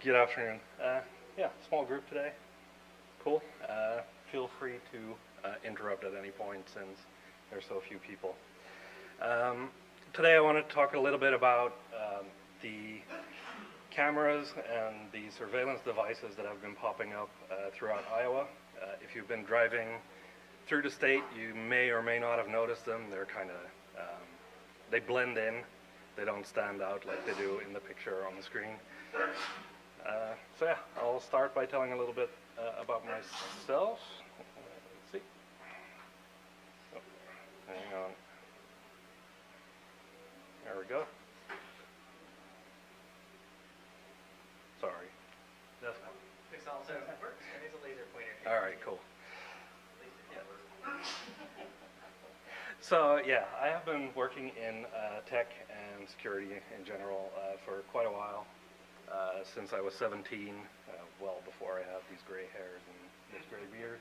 good afternoon. Yeah, small group today. Cool. Feel free to interrupt at any point since there's so few people. Today I want to talk a little bit about the cameras and the surveillance devices that have been popping up throughout Iowa. If you've been driving through the state, you may or may not have noticed them. They're kind of, they blend in. They don't stand out like they do in the picture on the screen. So yeah, I'll start by telling a little bit about myself. Let's see. Oh, hang on. There we go. Sorry. That's fine. This also works. There is a laser pointer here. All right, cool. So yeah, I have been working in tech and security in general for quite a while, since I was 17, well before I have these gray hairs and this gray beard.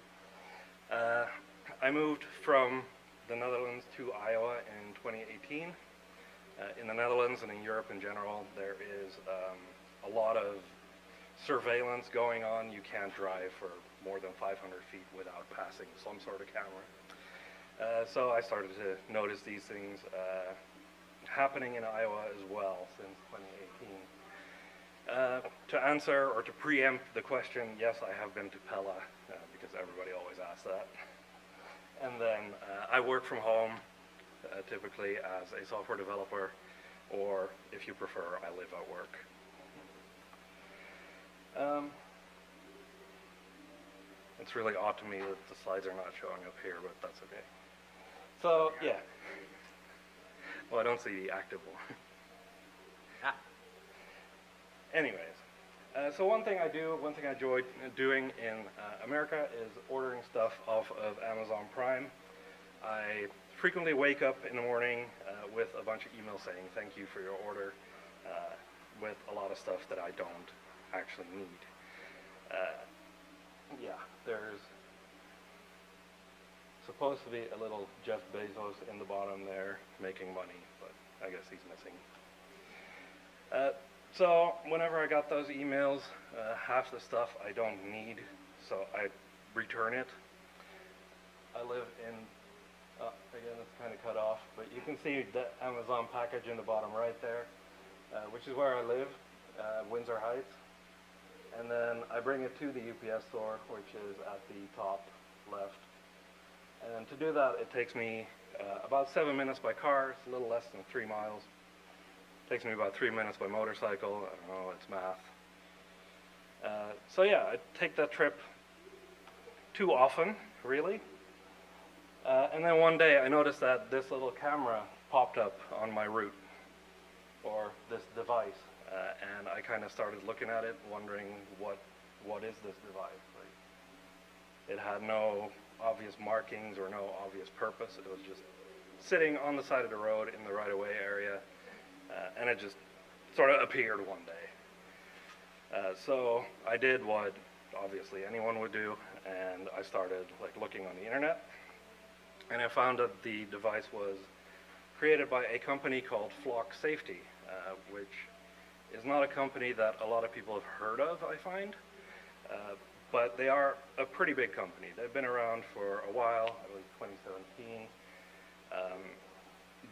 I moved from the Netherlands to Iowa in 2018. In the Netherlands and in Europe in general, there is a lot of surveillance going on. You can't drive for more than 500 feet without passing some sort of camera. So I started to notice these things happening in Iowa as well since 2018. To answer or to preempt the question, yes, I have been to Pella because everybody always asks that. And then I work from home typically as a software developer, or if you prefer, I live at work. It's really odd to me that the slides are not showing up here, but that's okay. So, yeah. Well, I don't see the active one. Anyways, so one thing I enjoy doing in America is ordering stuff off of Amazon Prime. I frequently wake up in the morning with a bunch of emails saying thank you for your order, with a lot of stuff that I don't actually need. Yeah, there's supposed to be a little Jeff Bezos in the bottom there making money, but I guess he's missing. So whenever I got those emails, half the stuff I don't need, so I return it. I live in, again it's kind of cut off, but you can see the Amazon package in the bottom right there, which is where I live, Windsor Heights. And then I bring it to the UPS store, which is at the top left. And to do that, it takes me about 7 minutes by car. It's a little less than 3 miles. It takes me about 3 minutes by motorcycle. I don't know, it's math. So yeah, I take that trip too often, really. And then one day I noticed that this little camera popped up on my route, or this device. And I kind of started looking at it, wondering what is this device? Like, it had no obvious markings or no obvious purpose. It was just sitting on the side of the road in the right-of-way area, and it just sort of appeared one day. So I did what obviously anyone would do, and I started looking on the internet, and I found that the device was created by a company called Flock Safety, which is not a company that a lot of people have heard of, I find. But they are a pretty big company. They've been around for a while, I believe 2017.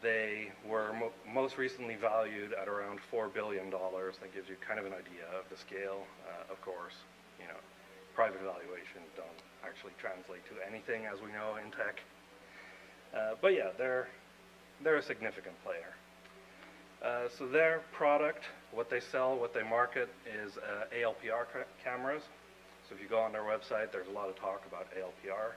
They were most recently valued at around $4 billion. That gives you kind of an idea of the scale. Of course, you know, private valuations don't actually translate to anything, as we know, in tech. But yeah, they're a significant player. So their product, what they sell, what they market is ALPR cameras. So if you go on their website, there's a lot of talk about ALPR.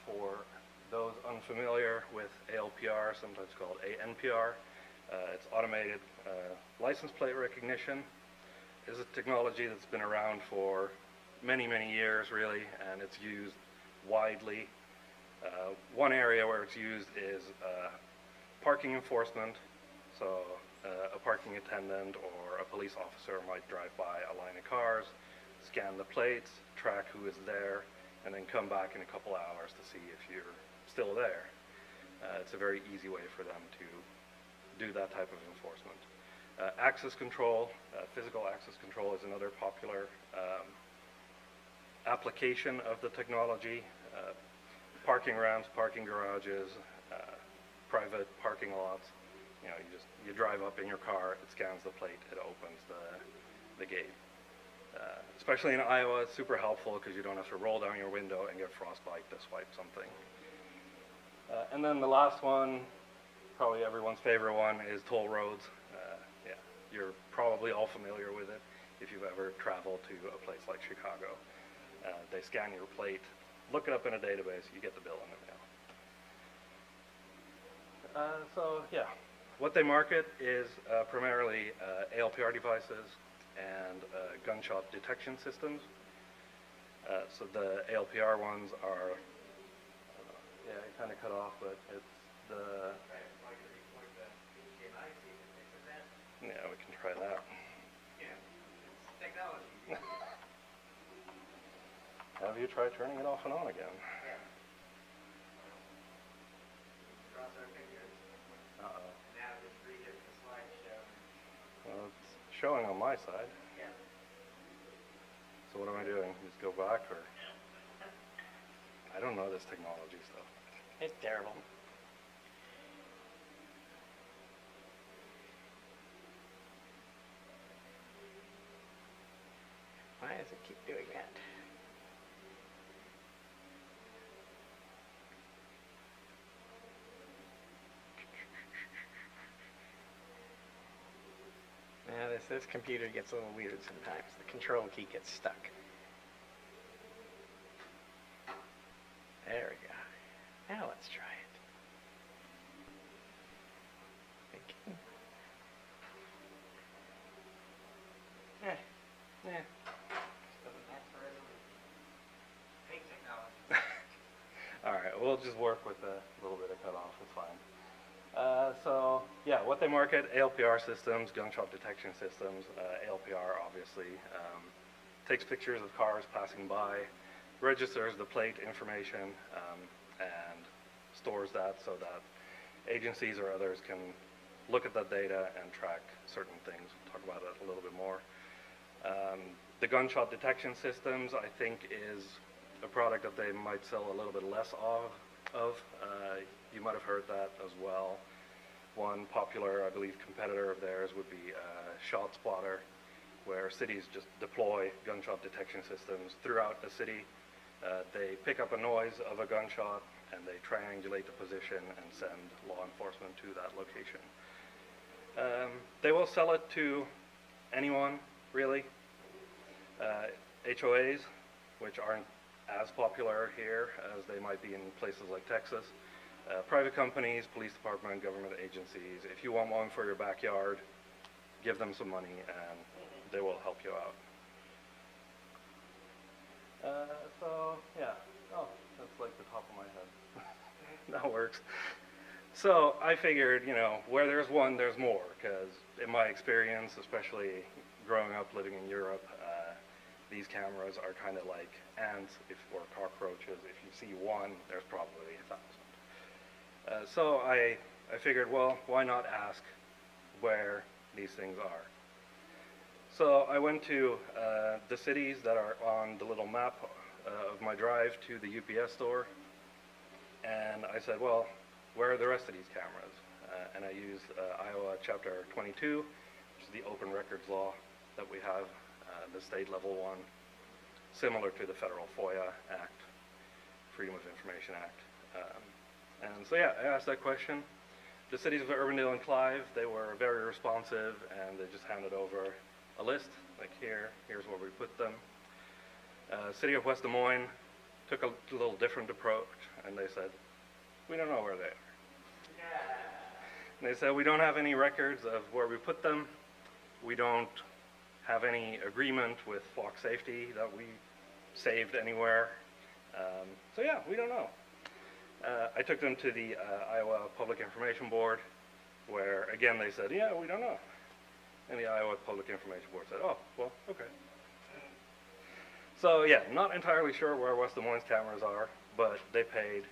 For those unfamiliar with ALPR, sometimes called ANPR, it's automated license plate recognition. It's a technology that's been around for many, many years, really, and it's used widely. One area where it's used is parking enforcement. So a parking attendant or a police officer might drive by a line of cars, scan the plates, track who is there, and then come back in a couple hours to see if you're still there. It's a very easy way for them to do that type of enforcement. Access control, physical access control is another popular application of the technology. Parking ramps, parking garages, private parking lots. You know, you drive up in your car, it scans the plate, it opens the gate. Especially in Iowa, it's super helpful because you don't have to roll down your window and get frostbite to swipe something. And then the last one, probably everyone's favorite one, is toll roads. Yeah, you're probably all familiar with it if you've ever traveled to a place like Chicago. They scan your plate, look it up in a database, you get the bill in the mail. So yeah, what they market is primarily ALPR devices and gunshot detection systems. So the ALPR ones are, yeah, it kind of cut off, but it's the, yeah, we can try that. Yeah, it's technology. Have you tried turning it off and on again? Yeah. Cross our fingers. Uh-oh. Now just read it, the slideshow. Well, it's showing on my side. Yeah. So what am I doing? Just go back, or? I don't know this technology stuff. It's terrible. Why does it keep doing that? Now this computer gets a little weird sometimes. The control key gets stuck. There we go. Now let's try it. Thinking. Doesn't match for resolution. Hate technology. All right, we'll just work with a little bit of cutoff, it's fine. So, yeah, what they market, ALPR systems, gunshot detection systems. ALPR, obviously, takes pictures of cars passing by, registers the plate information, and stores that so that agencies or others can look at that data and track certain things. We'll talk about it a little bit more. The gunshot detection systems, I think, is a product that they might sell a little bit less of. You might have heard that as well. One popular, I believe, competitor of theirs would be ShotSpotter, where cities just deploy gunshot detection systems throughout a city. They pick up a noise of a gunshot and they triangulate the position and send law enforcement to that location. They will sell it to anyone, really. HOAs, which aren't as popular here as they might be in places like Texas. Private companies, police department, government agencies. If you want one for your backyard, give them some money and they will help you out. So, yeah. Oh, that's like the top of my head. That works. So I figured, you know, where there's one, there's more, because in my experience, especially growing up living in Europe, these cameras are kind of like ants or cockroaches. If you see one, there's probably 1,000. So I figured, well, why not ask where these things are? So I went to the cities that are on the little map of my drive to the UPS store, and I said, well, where are the rest of these cameras? And I used Iowa Chapter 22, which is the open records law that we have, the state level one, similar to the federal FOIA Act, Freedom of Information Act. And so yeah, I asked that question. The cities of Urbandale and Clive, they were very responsive, and they just handed over a list, like here's where we put them. City of West Des Moines took a little different approach, and they said, we don't know where they are. Yeah. And they said, we don't have any records of where we put them. We don't have any agreement with Flock Safety that we saved anywhere. So yeah, we don't know. I took them to the Iowa Public Information Board, where again they said, yeah, we don't know. And the Iowa Public Information Board said, oh, well, okay. So yeah, not entirely sure where West Des Moines cameras are, but they paid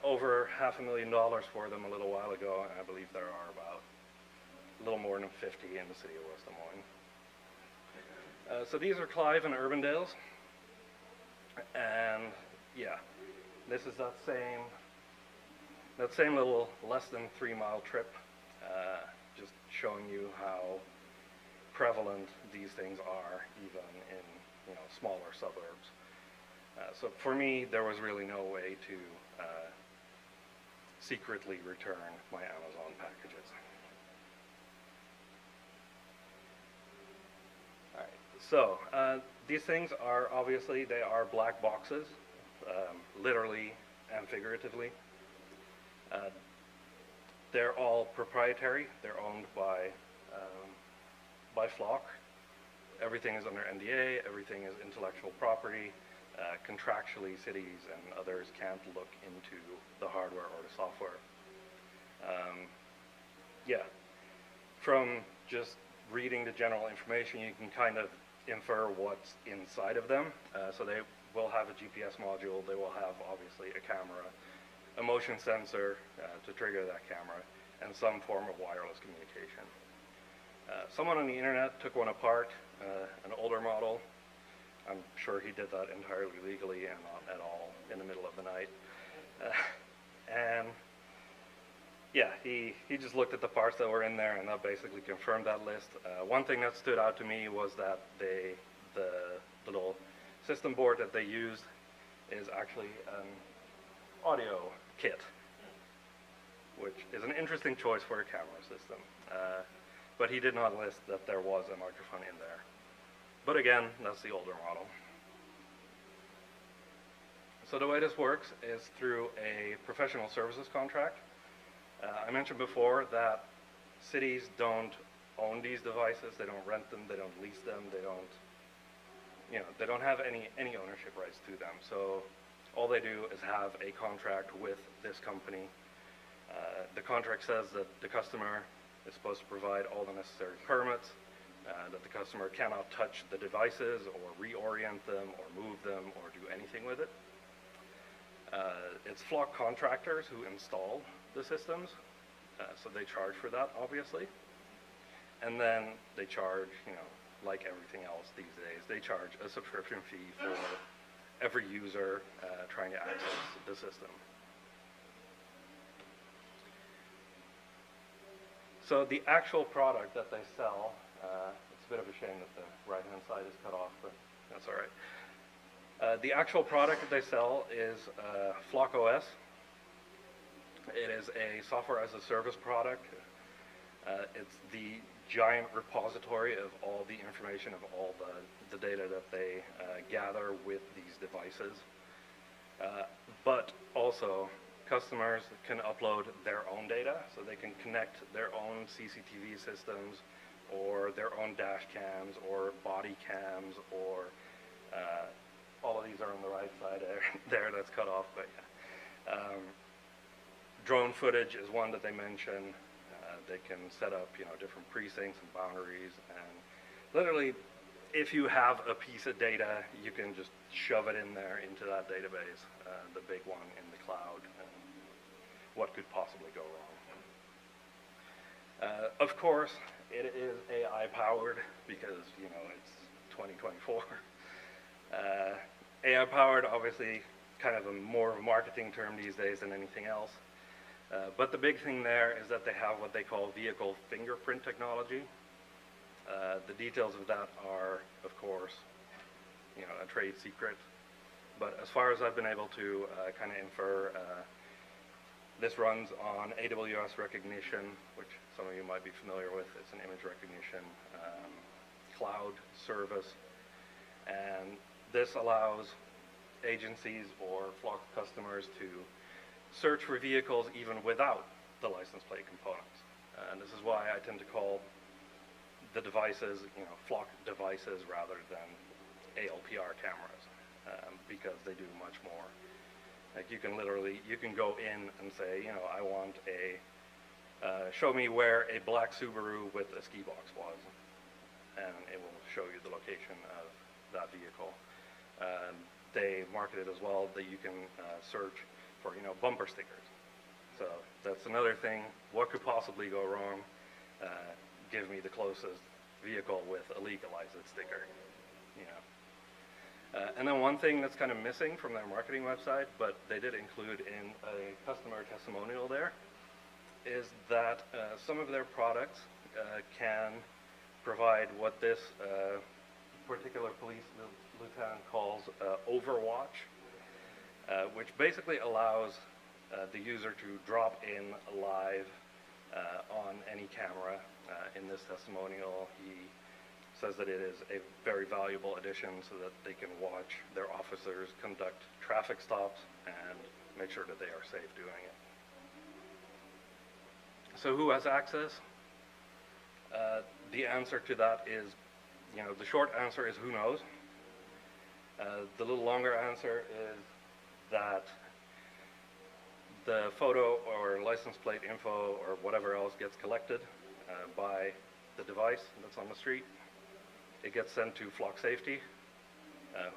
over $500,000 for them a little while ago, and I believe there are about little more than 50 in the city of West Des Moines. So these are Clive and Urbandales, and yeah, this is that same little less than 3-mile trip, just showing you how prevalent these things are even in smaller suburbs. So for me, there was really no way to secretly return my Amazon packages. All right, so these things are obviously, they are black boxes, literally and figuratively. They're all proprietary. They're owned by Flock. Everything is under NDA. Everything is intellectual property. Contractually, cities and others can't look into the hardware or the software. Yeah, from just reading the general information, you can kind of infer what's inside of them. So they will have a GPS module. They will have, obviously, a camera, a motion sensor to trigger that camera, and some form of wireless communication. Someone on the internet took one apart, an older model. I'm sure he did that entirely legally and not at all in the middle of the night. And yeah, he just looked at the parts that were in there, and that basically confirmed that list. One thing that stood out to me was that the little system board that they used is actually an audio kit, which is an interesting choice for a camera system. But he did not list that there was a microphone in there. But again, that's the older model. So the way this works is through a professional services contract. I mentioned before that cities don't own these devices. They don't rent them. They don't lease them. They don't have any ownership rights to them. So all they do is have a contract with this company. The contract says that the customer is supposed to provide all the necessary permits, that the customer cannot touch the devices or reorient them or move them or do anything with it. It's Flock contractors who install the systems, so they charge for that, obviously. And then they charge, like everything else these days, they charge a subscription fee for every user trying to access the system. So the actual product that they sell, it's a bit of a shame that the right-hand side is cut off, but that's all right. The actual product that they sell is Flock OS. It is a software as a service product. It's the giant repository of all the information, of all the data that they gather with these devices. But also, customers can upload their own data, so they can connect their own CCTV systems or their own dash cams or body cams, or all of these are on the right side there, that's cut off, but yeah. Drone footage is one that they mention. They can set up different precincts and boundaries, and literally if you have a piece of data, you can just shove it in there into that database, the big one in the cloud, and what could possibly go wrong. Of course, it is AI powered because, it's 2024. AI powered, obviously, kind of more of a marketing term these days than anything else. But the big thing there is that they have what they call vehicle fingerprint technology. The details of that are, of course, a trade secret. But as far as I've been able to kind of infer, this runs on AWS recognition, which some of you might be familiar with. It's an image recognition cloud service. And this allows agencies or Flock customers to search for vehicles even without the license plate components. And this is why I tend to call the devices, Flock devices rather than ALPR cameras, because they do much more. Like you can go in and say, I want show me where a black Subaru with a ski box was, and it will show you the location of that vehicle. They market it as well that you can search for, bumper stickers. So that's another thing. What could possibly go wrong? give me the closest vehicle with a legalized sticker, you know. And then one thing that's kind of missing from their marketing website, but they did include in a customer testimonial there, is that some of their products can provide what this particular police lieutenant calls Overwatch, which basically allows the user to drop in live on any camera. In this testimonial, he says that it is a very valuable addition so that they can watch their officers conduct traffic stops and make sure that they are safe doing it. So who has access? The answer to that is, you know, the short answer is who knows. The little longer answer is that the photo or license plate info or whatever else gets collected by the device that's on the street. It gets sent to Flock Safety,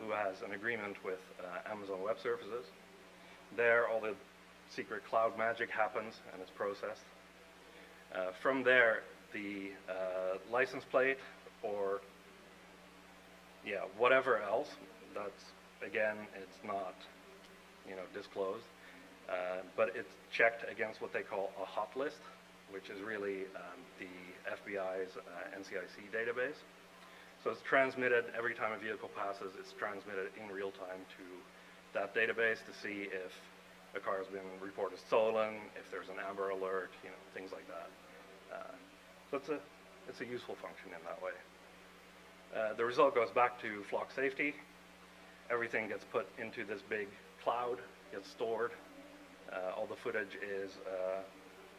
who has an agreement with Amazon Web Services. There, all the secret cloud magic happens and is processed. From there, the license plate or whatever else, that's, again, it's not, you know, disclosed, but it's checked against what they call a hot list, which is really the FBI's NCIC database. So it's transmitted every time a vehicle passes, it's transmitted in real time to that database to see if a car has been reported stolen, if there's an Amber Alert, you know, things like that. So it's a useful function in that way. The result goes back to Flock Safety. Everything gets put into this big cloud, gets stored. All the footage is,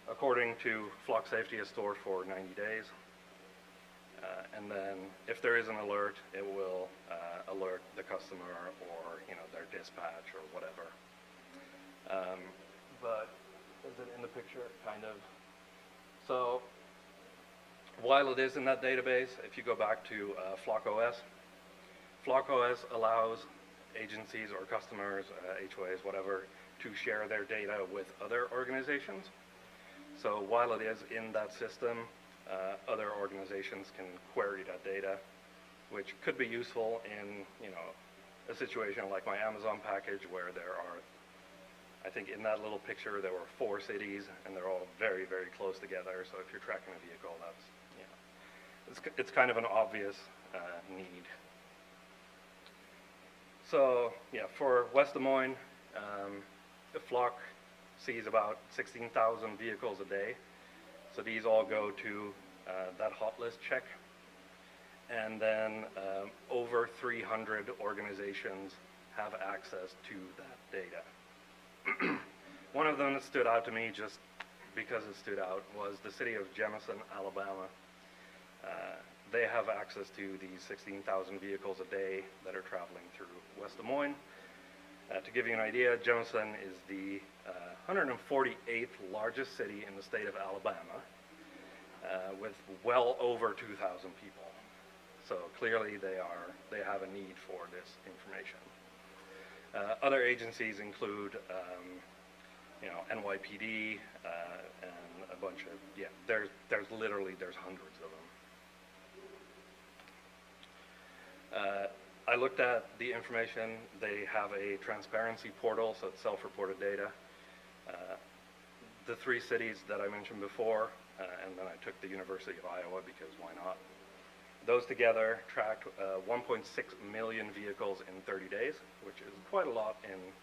according to Flock Safety, is stored for 90 days. And then if there is an alert, it will alert the customer or, you know, their dispatch or whatever. But is it in the picture? Kind of. So while it is in that database, if you go back to Flock OS allows agencies or customers, HOAs, whatever, to share their data with other organizations. So while it is in that system, other organizations can query that data, which could be useful in, you know, a situation like my Amazon package where there are, I think in that little picture there were 4 cities and they're all very, very close together. So if you're tracking a vehicle, that's, you know, it's kind of an obvious need. So yeah, for West Des Moines, the Flock sees about 16,000 vehicles a day. So these all go to that hot list check. And then over 300 organizations have access to that data. One of them that stood out to me just because it stood out was the city of Jemison, Alabama. They have access to these 16,000 vehicles a day that are traveling through West Des Moines. To give you an idea, Jemison is the 148th largest city in the state of Alabama, with well over 2,000 people. So clearly they have a need for this information. Other agencies include, you know, NYPD and a bunch of, there's hundreds of them. I looked at the information. They have a transparency portal, so it's self-reported data. The 3 cities that I mentioned before, and then I took the University of Iowa because why not? Those together tracked 1.6 million vehicles in 30 days, which is quite a lot in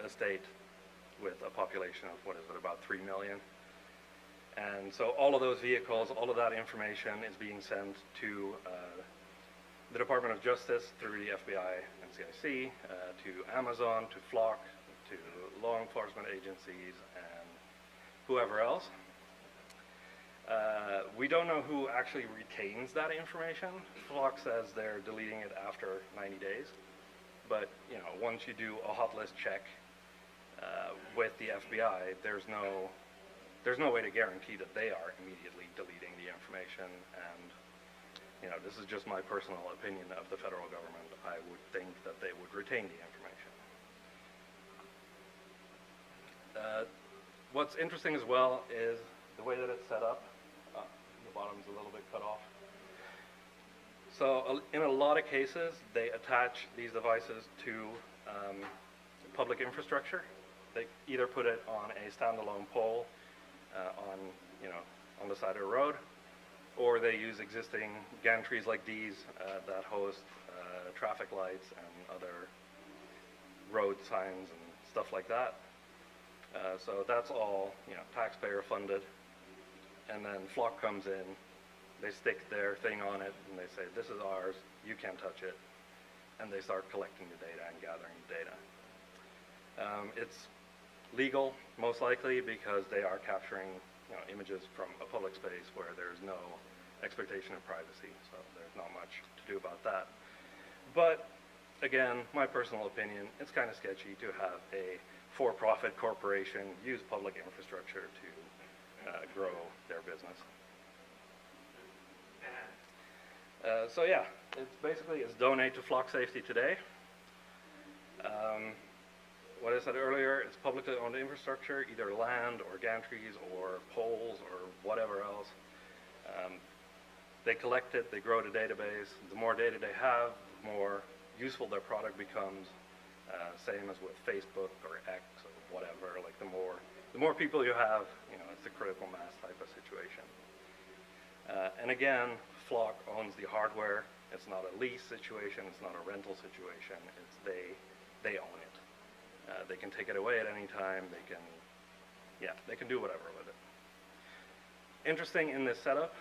a state with a population of, about 3 million. And so all of those vehicles, all of that information is being sent to the Department of Justice through the FBI, NCIC, to Amazon, to Flock, to law enforcement agencies, and whoever else. We don't know who actually retains that information. Flock says they're deleting it after 90 days. But, you know, once you do a hot list check with the FBI, there's no way to guarantee that they are immediately deleting the information. And, you know, this is just my personal opinion of the federal government. I would think that they would retain the information. What's interesting as well is the way that it's set up. The bottom's a little bit cut off. So in a lot of cases, they attach these devices to public infrastructure. They either put it on a standalone pole on, on the side of the road, or they use existing gantries like these that host traffic lights and other road signs and stuff like that. So that's all, taxpayer funded. And then Flock comes in, they stick their thing on it, and they say, this is ours, you can't touch it. And they start collecting the data and gathering the data. It's legal, most likely, because they are capturing images from a public space where there's no expectation of privacy, so there's not much to do about that. But again, my personal opinion, it's kind of sketchy to have a for-profit corporation use public infrastructure to grow their business. So yeah, it's donate to Flock Safety today. What I said earlier, it's publicly owned infrastructure, either land or gantries or poles or whatever else. They collect it, they grow the database. The more data they have, the more useful their product becomes. Same as with Facebook or X or whatever. Like the more people you have, it's a critical mass type of situation. And again, Flock owns the hardware. It's not a lease situation. It's not a rental situation. It's they own it. They can take it away at any time. They can do whatever with it. Interesting in this setup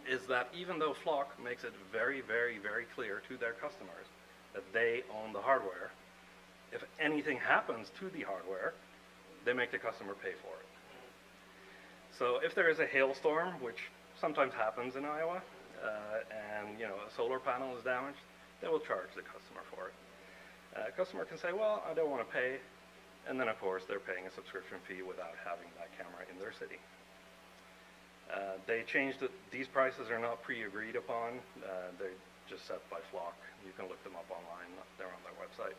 is that even though Flock makes it very, very, very clear to their customers that they own the hardware, if anything happens to the hardware, they make the customer pay for it. So if there is a hailstorm, which sometimes happens in Iowa, and a solar panel is damaged, they will charge the customer for it. Customer can say, well, I don't want to pay, and then of course they're paying a subscription fee without having that camera in their city. They changed it. These prices are not pre-agreed upon. They're just set by Flock. You can look them up online. They're on their website.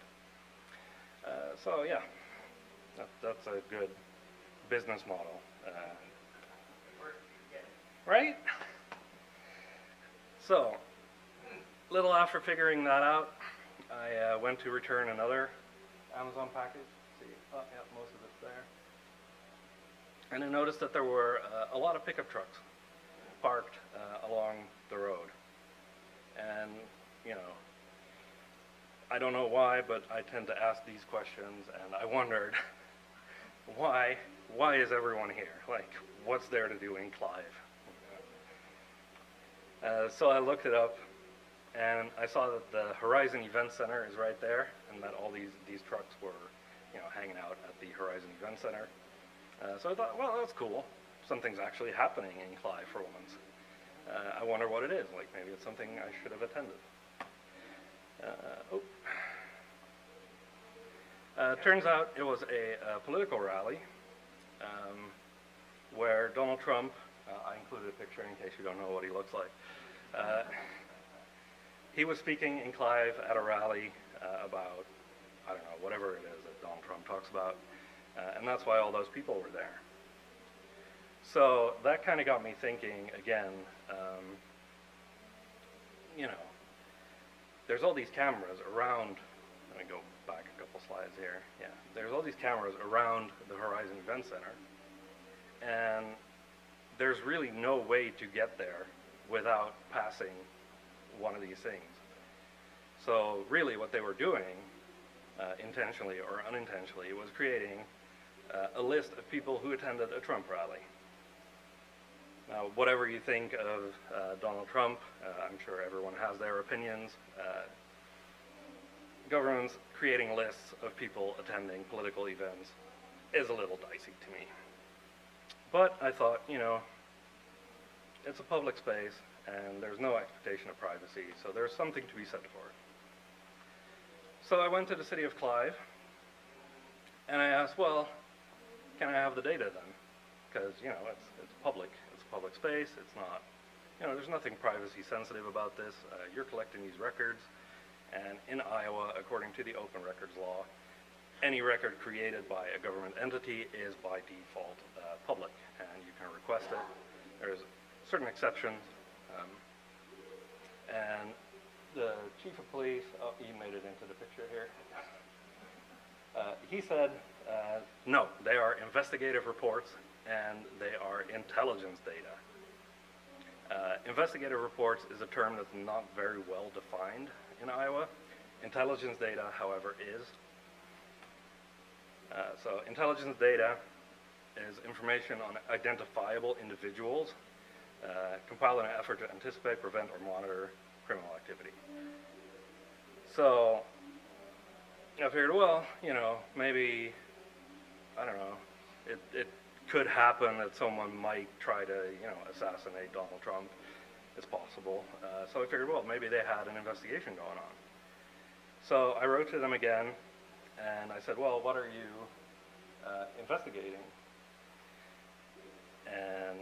So yeah, that's a good business model. Right? So, little after figuring that out, I went to return another Amazon package. See, oh yeah, most of it's there. And I noticed that there were a lot of pickup trucks parked along the road. And, I don't know why, but I tend to ask these questions, and I wondered, why is everyone here? Like, what's there to do in Clive? So I looked it up, and I saw that the Horizon Event Center is right there, and that all these trucks were, hanging out at the Horizon Event Center. So I thought, well, that's cool. Something's actually happening in Clive for once. I wonder what it is. Like, maybe it's something I should have attended. Turns out it was a political rally where Donald Trump, I included a picture in case you don't know what he looks like. He was speaking in Clive at a rally about, I don't know, whatever it is that Donald Trump talks about, and that's why all those people were there. So that kind of got me thinking again, there's all these cameras around, let me go back a couple slides here, yeah, there's all these cameras around the Horizon Event Center, and there's really no way to get there without passing one of these things. So really what they were doing, intentionally or unintentionally, was creating a list of people who attended a Trump rally. Now, whatever you think of Donald Trump, I'm sure everyone has their opinions. Governments creating lists of people attending political events is a little dicey to me. But I thought, it's a public space and there's no expectation of privacy, so there's something to be said for it. So I went to the city of Clive and I asked, well, can I have the data then? Because, it's public. It's a public space. It's not, there's nothing privacy sensitive about this. You're collecting these records. And in Iowa, according to the open records law, any record created by a government entity is by default public, and you can request it. there's certain exceptions. And the chief of police, oh, he made it into the picture here. He said, no, they are investigative reports and they are intelligence data. Investigative reports is a term that's not very well defined in Iowa. Intelligence data, however, is. So intelligence data is information on identifiable individuals compiled in an effort to anticipate, prevent, or monitor criminal activity. So I figured, well, you know, maybe, I don't know, it could happen that someone might try to, you know, assassinate Donald Trump. It's possible. So I figured, well, maybe they had an investigation going on. So I wrote to them again, and I said, well, what are you investigating? And,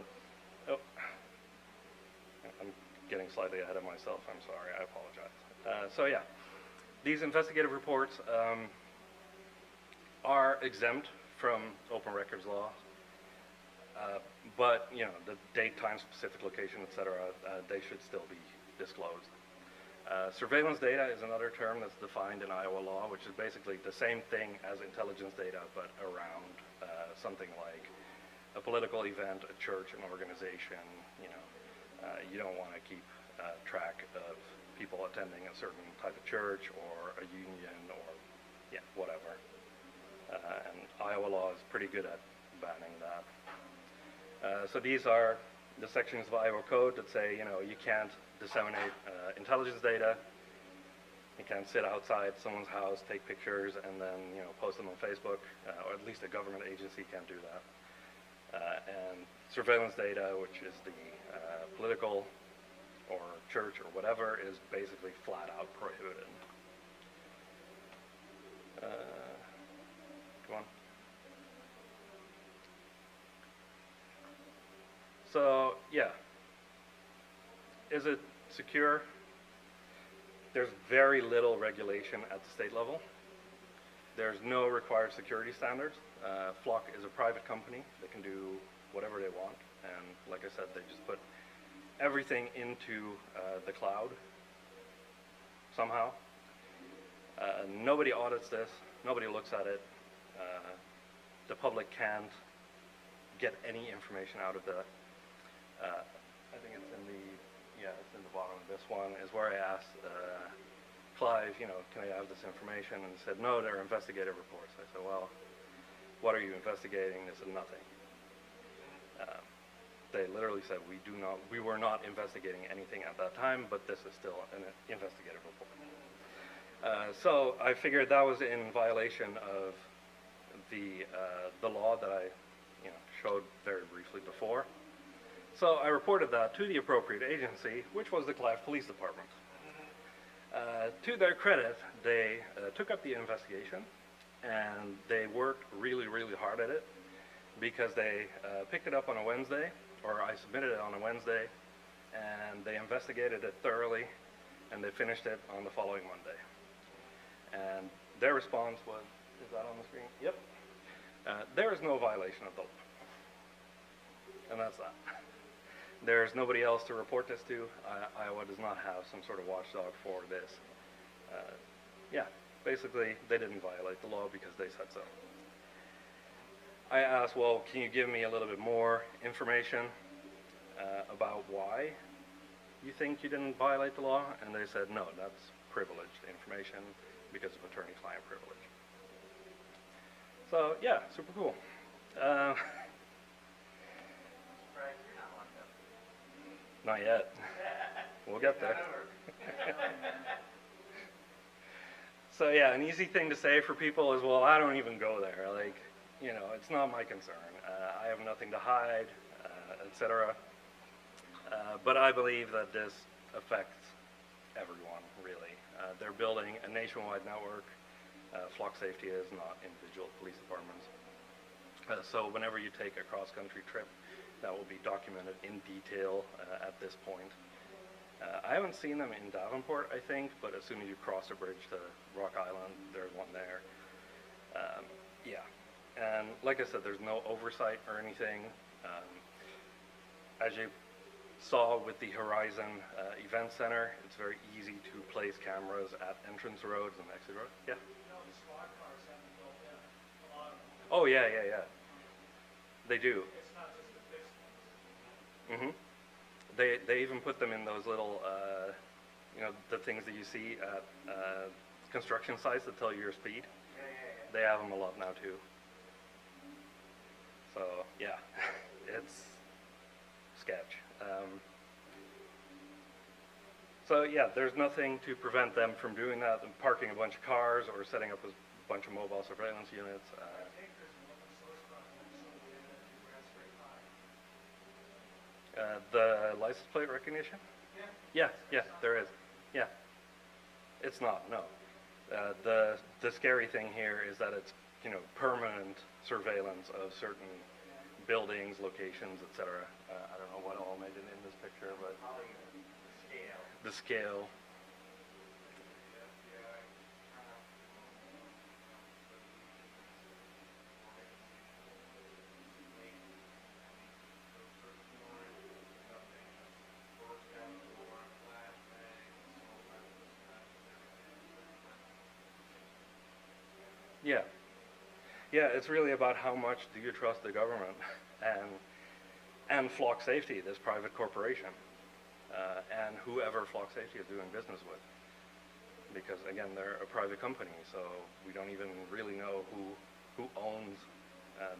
oh, I'm getting slightly ahead of myself. I'm sorry. I apologize. So yeah, these investigative reports are exempt from open records law. But, you know, the date, time, specific location, et cetera, they should still be disclosed. Surveillance data is another term that's defined in Iowa law, which is basically the same thing as intelligence data, but around something like a political event, a church, an organization. You know, you don't want to keep track of people attending a certain type of church or a union or, yeah, whatever. And Iowa law is pretty good at banning that. So these are the sections of Iowa code that say, you know, you can't disseminate intelligence data. You can't sit outside someone's house, take pictures, and then, you know, post them on Facebook, or at least a government agency can't do that. And surveillance data, which is the political or church or whatever, is basically flat out prohibited. Come on. So, yeah. Is it secure? There's very little regulation at the state level. There's no required security standards. Flock is a private company. They can do whatever they want. And like I said, they just put everything into the cloud somehow. Nobody audits this. Nobody looks at it. The public can't get any information out of that. I think it's in the, yeah, it's in the bottom of this one, is where I asked Clive, you know, can I have this information? And he said, no, they're investigative reports. I said, well, what are you investigating? They said, nothing. They literally said, we were not investigating anything at that time, but this is still an investigative report. So I figured that was in violation of the law that I, you know, showed very briefly before. So I reported that to the appropriate agency, which was the Clive Police Department. To their credit, they took up the investigation, and they worked really, really hard at it, because they picked it up on a Wednesday, or I submitted it on a Wednesday, and they investigated it thoroughly, and they finished it on the following Monday. And their response was, is that on the screen? Yep. There is no violation of the law. And that's that. There's nobody else to report this to. Iowa does not have some sort of watchdog for this. Yeah, basically, they didn't violate the law because they said so. I asked, well, can you give me a little bit more information about why you think you didn't violate the law? And they said, no, that's privileged information because of attorney-client privilege. So, yeah, super cool. Not yet. We'll get there. So yeah, an easy thing to say for people is, well, I don't even go there. Like, you know, it's not my concern. I have nothing to hide, etc. But I believe that this affects everyone, really. They're building a nationwide network. Flock safety is not individual police departments. So whenever you take a cross-country trip, that will be documented in detail at this point. I haven't seen them in Davenport, I think, but as soon as you cross a bridge to Rock Island, there's one there. Yeah, and like I said, there's no oversight or anything. as you saw with the Horizon Event Center, it's very easy to place cameras at entrance roads and exit roads. Yeah? The squad cars have them built in, a lot of them. Oh, yeah, yeah, yeah. They do. It's not just the fixed ones. Mm-hmm. They even put them in those little, you know, the things that you see at construction sites that tell you your speed. Yeah, yeah, yeah. They have them a lot now too. So yeah, it's sketch. So yeah, there's nothing to prevent them from doing that, and parking a bunch of cars or setting up a bunch of mobile surveillance units. I think there's an open source project somewhere that you grasp very high. The license plate recognition? Yeah. Yeah, there is. Yeah. It's not, no. The scary thing here is that it's, you know, permanent surveillance of certain buildings, locations, etc. I don't know what all made it in this picture, but Probably the scale. the scale. Yeah. Yeah, it's really about how much do you trust the government and Flock Safety, this private corporation, and whoever Flock Safety is doing business with. Because again, they're a private company, so we don't even really know who owns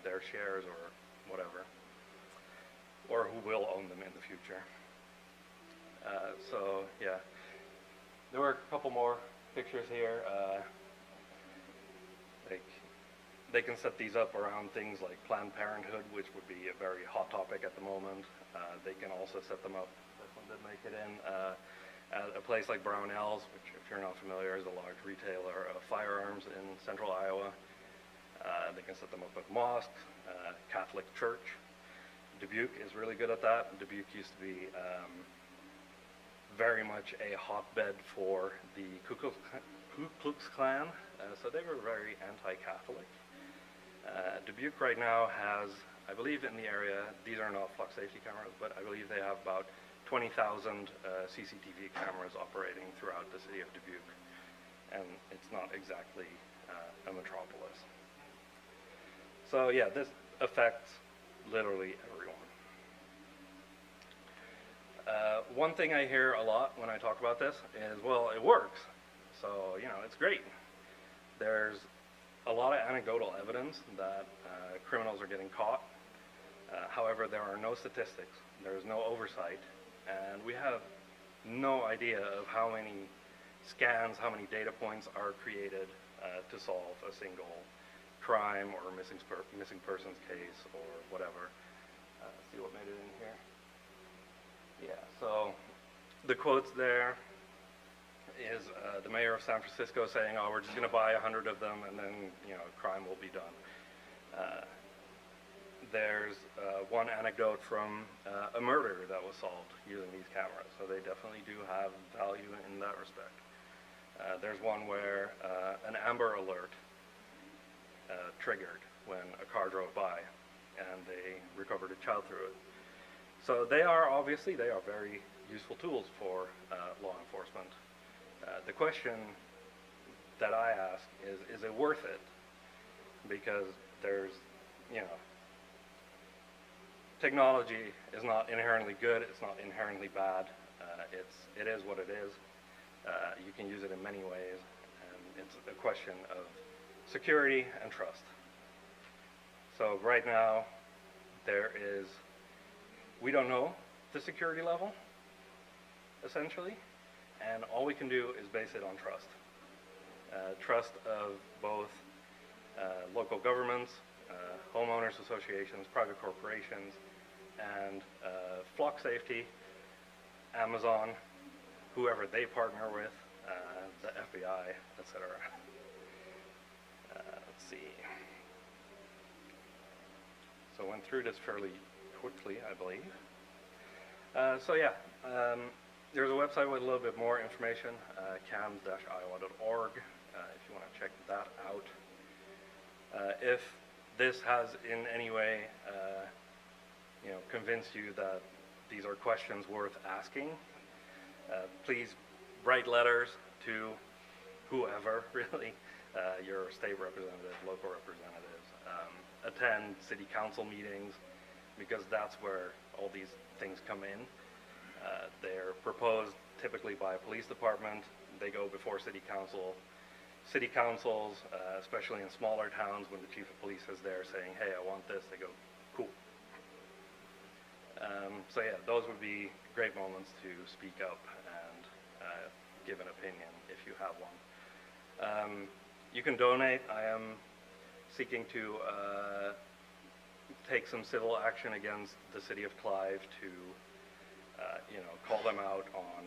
their shares or whatever, or who will own them in the future. So yeah, there were a couple more pictures here. They can set these up around things like Planned Parenthood, which would be a very hot topic at the moment. They can also set them up, this one did make it in, at a place like Brownells, which if you're not familiar is a large retailer of firearms in central Iowa. They can set them up at mosques, Catholic Church. Dubuque is really good at that. Dubuque used to be very much a hotbed for the Ku Klux Klan, so they were very anti-Catholic. Dubuque right now has, I believe in the area, these are not Flock Safety cameras, but I believe they have about 20,000 CCTV cameras operating throughout the city of Dubuque, and it's not exactly a metropolis. So yeah, this affects literally everyone. One thing I hear a lot when I talk about this is, well, it works, so you know, it's great. There's a lot of anecdotal evidence that criminals are getting caught. However, there are no statistics, there's no oversight, and we have no idea of how many scans, how many data points are created to solve a single crime or missing persons case or whatever. Let's see what made it in here. Yeah, so the quotes there is the mayor of San Francisco saying, oh, we're just going to buy 100 of them and then, you know, crime will be done. There's one anecdote from a murder that was solved using these cameras, so they definitely do have value in that respect. There's one where an Amber Alert triggered when a car drove by and they recovered a child through it. So they are very useful tools for law enforcement. The question that I ask is it worth it? Because there's, you know, technology is not inherently good, it's not inherently bad, it is what it is. You can use it in many ways, and it's a question of security and trust. So right now, we don't know the security level, essentially, and all we can do is base it on trust. Trust of both local governments, homeowners associations, private corporations, and Flock Safety, Amazon, whoever they partner with, the FBI, etc. Let's see. So went through this fairly quickly, I believe. So yeah, there's a website with a little bit more information, cams-iowa.org, if you want to check that out. If this has in any way, you know, convinced you that these are questions worth asking. Please write letters to whoever, really, your state representative, local representatives. Attend city council meetings, because that's where all these things come in. They're proposed typically by a police department. They go before city council. City councils, especially in smaller towns, when the chief of police is there saying, hey, I want this, they go, cool. So yeah, those would be great moments to speak up and give an opinion if you have one. You can donate. I am seeking to take some civil action against the city of Clive to, call them out on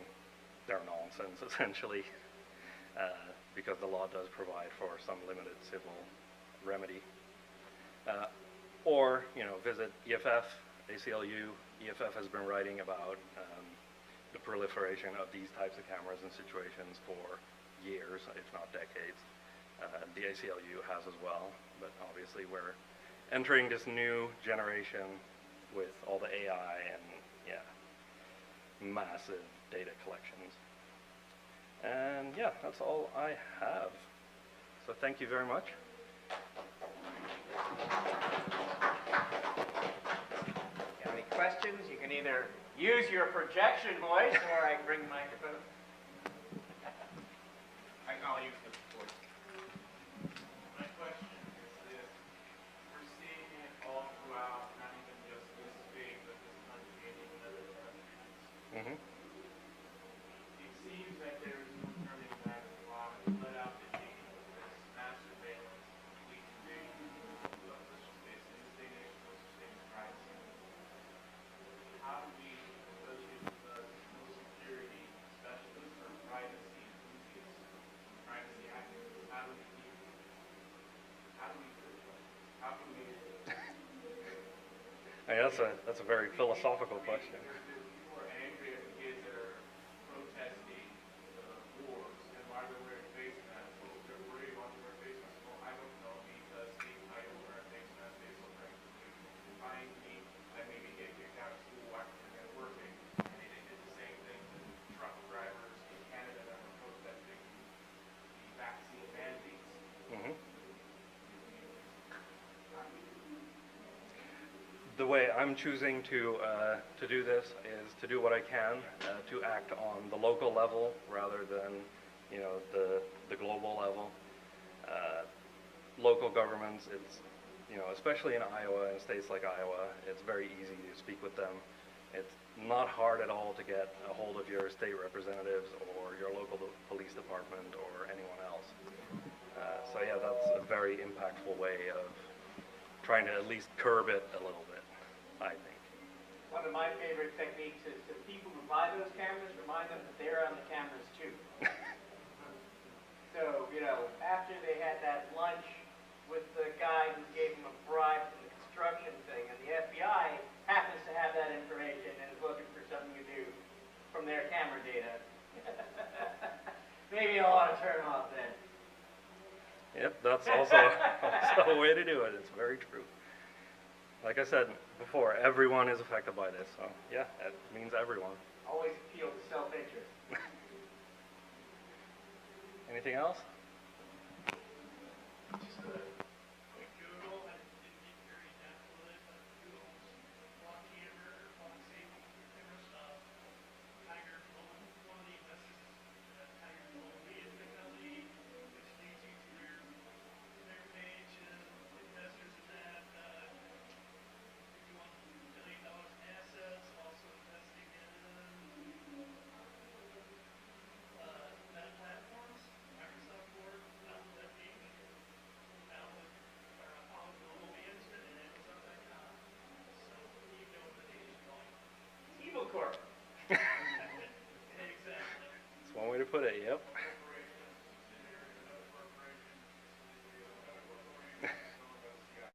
their nonsense, essentially, because the law does provide for some limited civil remedy. Or, visit EFF, ACLU. EFF has been writing about the proliferation of these types of cameras and situations for years, if not decades. The ACLU has as well, but obviously we're entering this new generation with all the AI and, massive data collections. And yeah, that's all I have. So thank you very much. Got any questions? You can either use your projection voice or I can bring the microphone. I'll use the voice. My question is this: we're seeing it all throughout, not even just this state, but this country and even other countries. It seems that there is no turning back the clock. We let out the genie with this mass surveillance, complete invasion of the space. In this day and age, no such thing as privacy. How do we, especially with no security specialists or privacy enthusiasts, privacy activists, how do we do it? How can we That's a very philosophical question. People are angry at the kids that are protesting wars and why they're wearing face masks. Well, they're worried about to wear face masks. Well, I don't know because I don't wear a face mask. They so frankly find me. I maybe get kicked out of school after they're working. And they did the same thing to truck drivers in Canada that were protesting the vaccine mandates. The way I'm choosing to do this is to do what I can to act on the local level rather than, the global level. Local governments, it's, especially in Iowa and states like Iowa, it's very easy to speak with them. It's not hard at all to get a hold of your state representatives or your local police department or anyone else. So yeah, that's a very impactful way of trying to at least curb it a little bit, I think. One of my favorite techniques is to people who buy those cameras, remind them that they're on the cameras too. So, after they had that lunch with the guy who gave them a bribe for the construction thing, and the FBI happens to have that information and is looking for something to do from their camera data, maybe you'll want to turn off then. Yep, that's also a way to do it. It's very true. Like I said before, everyone is affected by this, so yeah, it means everyone. Always appeal to self-interest. Anything else?